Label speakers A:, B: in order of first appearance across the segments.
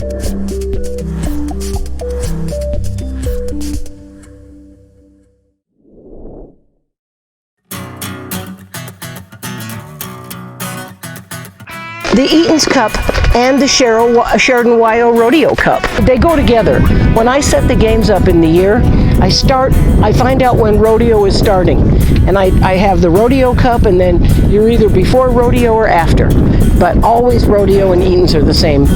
A: The Eatons Cup and the Sheridan Rodeo Cup, they go together. When I set the games up in the year, I find out when rodeo is starting. And I have the Rodeo Cup, and then you're either before rodeo or after. But always rodeo and Eatons are the same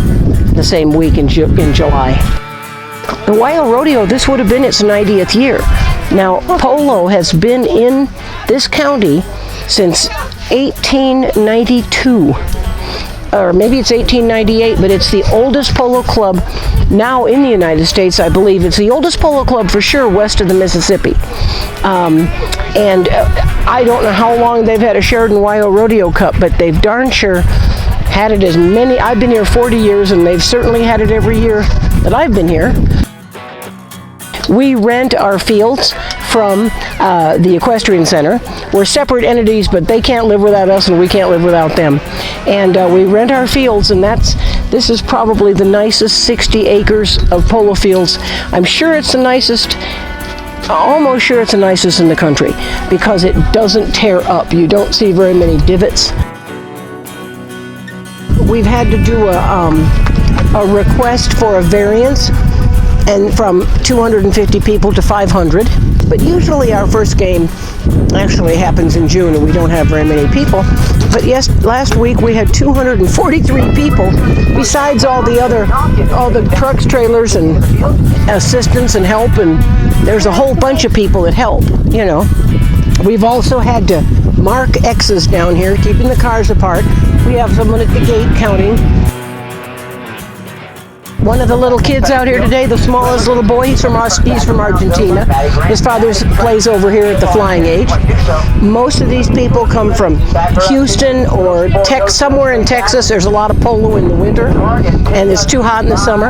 A: week in July. The Wild Rodeo, this would have been its 90th year. Now, polo has been in this county since 1892. Or maybe it's 1898, but it's the oldest polo club now in the United States, I believe. It's the oldest polo club for sure west of the Mississippi. I don't know how long they've had a Sheridan Rodeo Cup, but they've darn sure had it as many. I've been here 40 years, and they've certainly had it every year that I've been here. We rent our fields from the Equestrian Center. We're separate entities, but they can't live without us, and we can't live without them. And we rent our fields, and this is probably the nicest 60 acres of polo fields. I'm sure it's the nicest, almost sure it's the nicest in the country, because it doesn't tear up. You don't see very many divots. We've had to do a request for a variance, and from 250 people to 500. But usually our first game actually happens in June, and we don't have very many people. But yes, last week we had 243 people, besides all the trucks, trailers, and assistants and help, and there's a whole bunch of people that help, you know. We've also had to mark X's down here, keeping the cars apart. We have someone at the gate counting. One of the little kids out here today, the smallest little boy, he's from Argentina. His father plays over here at the Flying Age. Most of these people come from Houston or somewhere in Texas. There's a lot of polo in the winter, and it's too hot in the summer.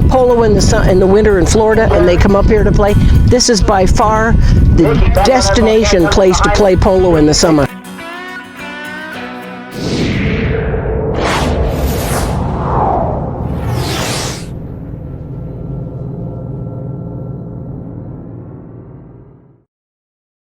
A: Polo in the winter in Florida, and they come up here to play. This is by far the destination place to play polo in the summer.